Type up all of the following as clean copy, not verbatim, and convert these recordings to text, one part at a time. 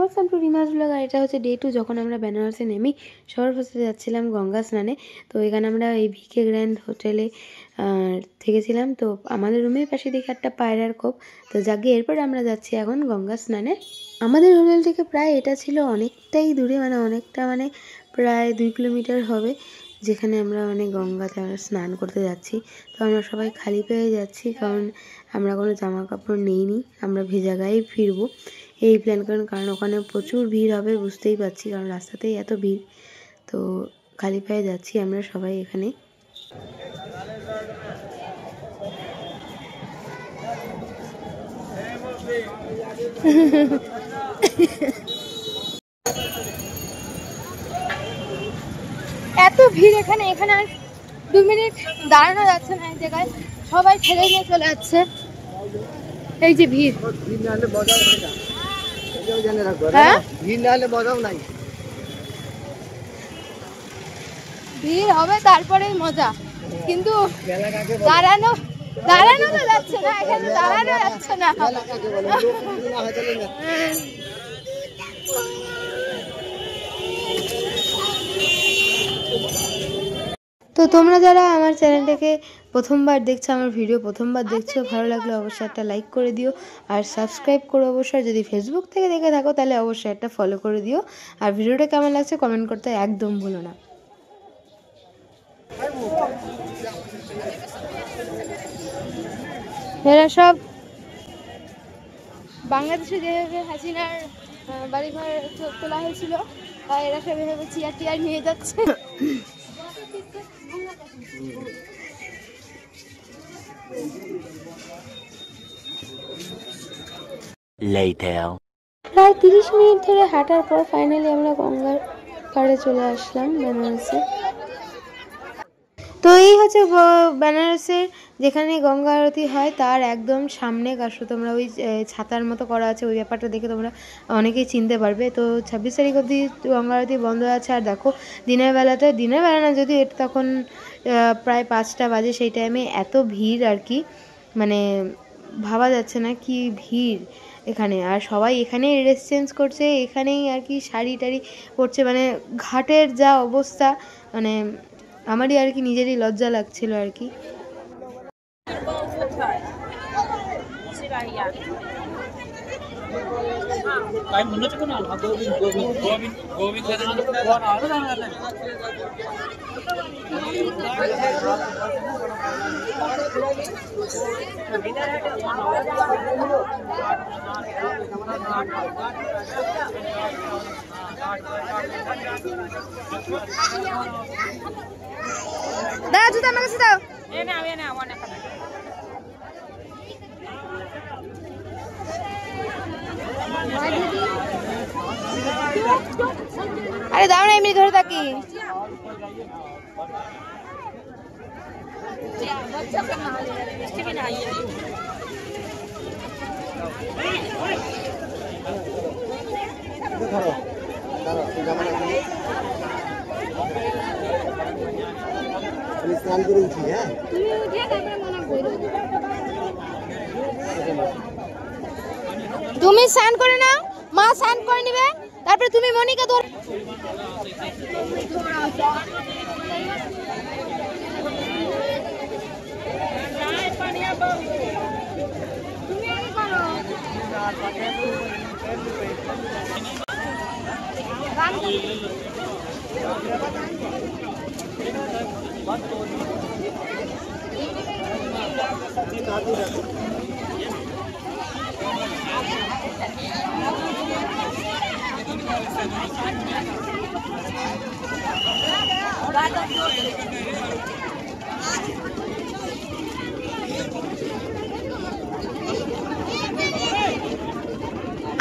Welcome to Rima's blog. আর এটা হচ্ছে ডে 2 যখন আমরা বেনারসে নেমেই সবার ফার্স্টে যাচ্ছিলাম গঙ্গা স্নানে। তো এখানে আমরা এই ভিকে গ্র্যান্ড হোটেলে থেকেছিলাম। তো আমাদের রুমের পাশে দেখে একটা পায়রার কোপ। তো যাকে এরপর আমরা যাচ্ছি এখন গঙ্গা স্নানে। আমাদের হোটেল থেকে প্রায় এটা ছিল অনেকটাই দূরে, অনেকটা প্রায় 2 কিলোমিটার হবে, যেখানে আমরা গঙ্গাতে আমরা স্নান করতে যাচ্ছি। তো আমরা সবাই খালি পেয়ে যাচ্ছি, কারণ আমরা কোনো জামা কাপড় নেইনি, আমরা ভেজা গায়ে ফিরবো এই প্ল্যান করেন, কারণ ওখানে প্রচুর ভিড় হবে বুঝতেই পারছি, কারণ রাস্তাতেই এত ভিড়। তো খালি পায়ে যাচ্ছি আমরা সবাই এখানে। এত ভিড় এখানে আর 2 মিনিট দাঁড়ানো যাচ্ছে না এক জায়গায়, সবাই ঠেলে নিয়ে চলে যাচ্ছে। এই যে ভিড়, ভিড় হবে তারপরেই মজা, কিন্তু দাঁড়ানো তো যাচ্ছে না, এখানে দাঁড়ানো যাচ্ছে না। তো তোমরা যারা আমার চ্যানেলটাকে প্রথমবার দেখছো, আমার ভিডিও প্রথমবার দেখছো, ভালো লাগলে অবশ্যই একটা লাইক করে দিও আর সাবস্ক্রাইব করো অবশ্যই। যদি ফেসবুক থেকে দেখে থাকো তাহলে অবশ্যই একটা ফলো করে দিও, আর ভিডিওটা কেমন লাগছে কমেন্ট করতে একদম ভুলো না। এরা সব বাংলাদেশে যেভাবে হাসিনার বাড়িঘর তোলা হয়েছিল, তাই এরা সব এভাবে চেয়ার টিয়ার নিয়ে যাচ্ছে। প্রায় 30 মিনিট ধরে হাঁটার পর ফাইনালি আমরা গঙ্গার পাড়ে চলে আসলাম বেনারসে। তো এই হচ্ছে বেনারসের যেখানে গঙ্গা আরতি হয় তার একদম সামনে, কারণ তোমরা ওই ছাতার মতো করা আছে, ওই ব্যাপারটা দেখে তোমরা অনেকেই চিনতে পারবে। তো 26 তারিখ অবধি গঙ্গা আরতি বন্ধ আছে। আর দেখো দিনের বেলা না, যদি এটা তখন প্রায় 5টা বাজে, সেই টাইমে এত ভিড় আর কি, ভাবা যাচ্ছে না কি ভিড় এখানে। আর সবাই এখানেই ড্রেস চেঞ্জ করছে, এখানেই আর কি শাড়ি টাড়ি পরছে, ঘাটের যা অবস্থা, আমারই আর কি নিজেরই লজ্জা লাগছিল আর কি। দাও জুতা আমার কাছে দাও। আরে দাও না, এমনি ধরে থাকি। স্নান করে উঠি। হ্যাঁ, তুমি স্নান করে নাও, মা স্নান করে নিবে, তারপরে তুমি মনিকা ধর।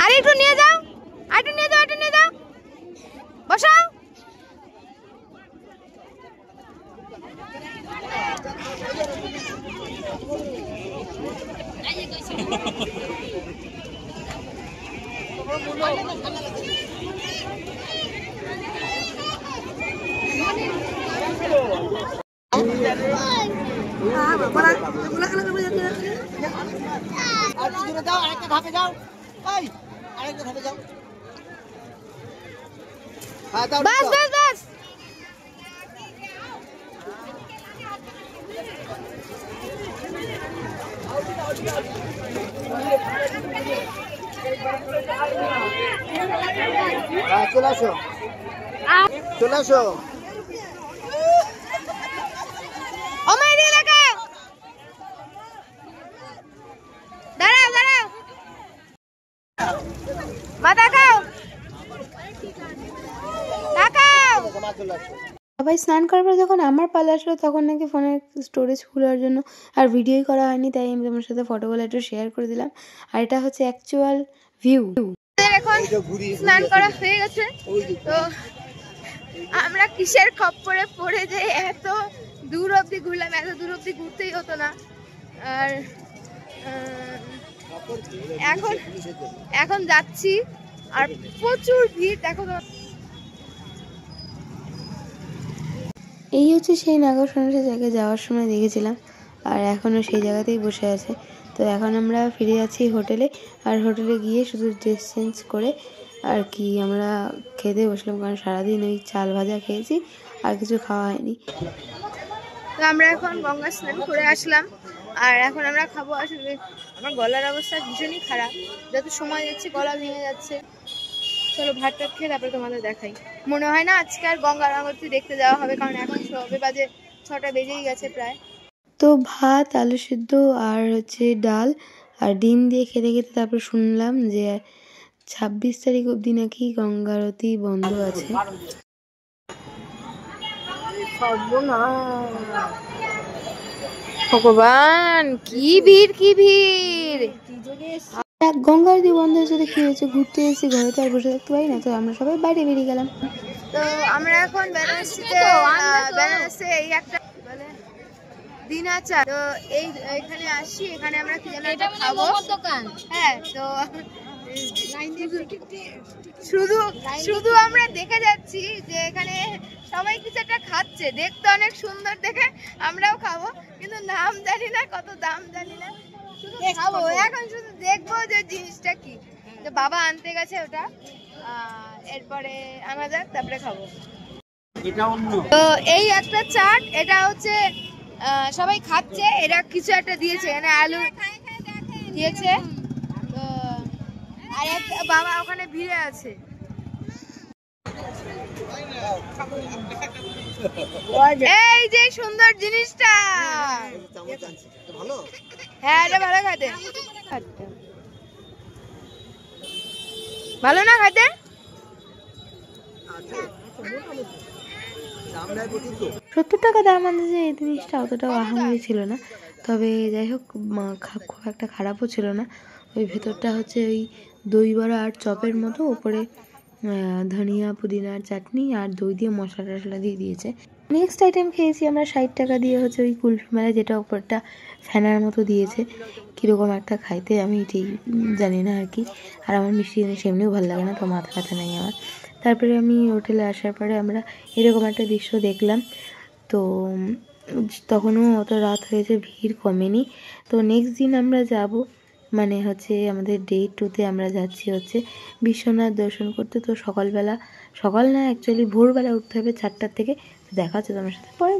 আরে একটু নিয়ে যাও, বসাও। বাস বাস বাস। চলে আসো, চলে আসো। দাঁড়াও দাঁড়াও, মা তাকাও তাকাও। সবাই স্নান করার পর যখন আমার পালা আসলো তখন নাকি ফোনের স্টোরেজ খোলার জন্য আর ভিডিওই করা হয়নি, তাই আমি তোমার সাথে ফটোগুলো একটু শেয়ার করে দিলাম। আর এটা হচ্ছে অ্যাকচুয়াল ভিউ। এখন স্নান করা হয়ে গেছে, তো আমরা কিসের খপ্পরে পড়ে যে এত দূর অব্দি ঘুরলাম, এত দূর অব্দি ঘুরতেই হতো না। আর এখন এখন যাচ্ছি আর প্রচুর ভিড় দেখো। এই হচ্ছে সেই নাগর সন্ন্যাসের জায়গায় যাওয়ার সময় দেখেছিলাম, আর এখনও সেই জায়গাতেই বসে আছে। তো এখন আমরা ফিরে যাচ্ছি হোটেলে, আর হোটেলে গিয়ে শুধু ড্রেস চেঞ্জ করে আর কি আমরা খেতে বসলাম, কারণ সারাদিন ওই চাল ভাজা খেয়েছি, আর কিছু খাওয়া হয়নি। তো আমরা এখন গঙ্গা স্নান করে আসলাম, আর এখন আমরা খাবো। আসলে আমার গলার অবস্থা ভীষণই খারাপ, যত সময় যাচ্ছে গলা ভেঙে যাচ্ছে। চলো ভাত টাত খেয়ে তারপরে তোমাদের দেখাই। মনে হয় না আজকে আর গঙ্গার আরতি দেখতে যাওয়া হবে, কারণ এখন সবে বাজে 6টা বেজেই গেছে প্রায়। তো ভাত, আলু সিদ্ধ আর হচ্ছে ডাল আর ডিম দিয়ে খেতে খেতে তারপর শুনলাম যে 26 তারিখ অবধি নাকি গঙ্গা আরতি বন্ধ আছে। ভগবান কি ভিড়, কি ভিড়! গঙ্গা আরতি বন্ধ হয়েছে তো কি হয়েছে, ঘুরতে এসেছি, ঘরে তো আর বসে থাকতে পারি না, তো আমরা সবাই বাইরে বেরিয়ে গেলাম। তো আমরা এখন বেনারসে এই একটা মানে দিনাচার, তো এইখানে আসি, এখানে আমরা কি যেন একটা খাবো দোকান। হ্যাঁ, তো শুধু শুধু আমরা দেখে যাচ্ছি যে এখানে সবাই কিছু একটা খাচ্ছে, দেখতে অনেক সুন্দর দেখে আমরাও খাবো, কিন্তু নাম জানি না, কত দাম জানি না, শুধু খাবো। এখন শুধু দেখবো যে জিনিসটা কি, যে বাবা আনতে গেছে ওটা, এরপরে আনা যাক, তারপরে খাবো। তো এই একটা চাট, এটা হচ্ছে সবাই খাচ্ছে, এরা কিছু একটা দিয়েছে, এখানে আলু দিয়েছে। তো আর একটা বাবা ওখানে ভিড়ে আছে। এই যে সুন্দর জিনিসটা, হ্যাঁ এটা ভালো খাইতে, ভালো না খাইতে? 70 টাকা দাম আনছে, এই জিনিসটা অতটাও আহামরি ছিল না, তবে যাই হোক খুব একটা খারাপও ছিল না। ওই ভেতরটা হচ্ছে ওই দই বড়া আর চপের মতো, ওপরে ধনিয়া পুদিনার চাটনি আর দই দিয়ে মশলা টশলা দিয়ে দিয়েছে। নেক্সট আইটেম খেয়েছি আমরা 60 টাকা দিয়ে, হচ্ছে ওই কুলফি মেলা, যেটা ওপরটা ফ্যানার মতো দিয়েছে, কীরকম একটা খাইতে আমি ঠিক জানি না আর কি। আর আমার মিষ্টি জিনিস এমনিও ভালো লাগে না, তো মাথা ব্যথা নেই আমার। তারপরে আমি হোটেলে আসার পরে আমরা এরকম একটা দৃশ্য দেখলাম। তো তখনও অত রাত হয়েছে, ভিড় কমেনি। তো নেক্সট দিন আমরা যাব, মানে হচ্ছে আমাদের ডে 2তে আমরা যাচ্ছি হচ্ছে বিশ্বনাথ দর্শন করতে। তো সকালবেলা, সকাল না অ্যাকচুয়ালি ভোরবেলা উঠতে হবে 4টার থেকে। দেখা হচ্ছে তোমার সাথে পরে।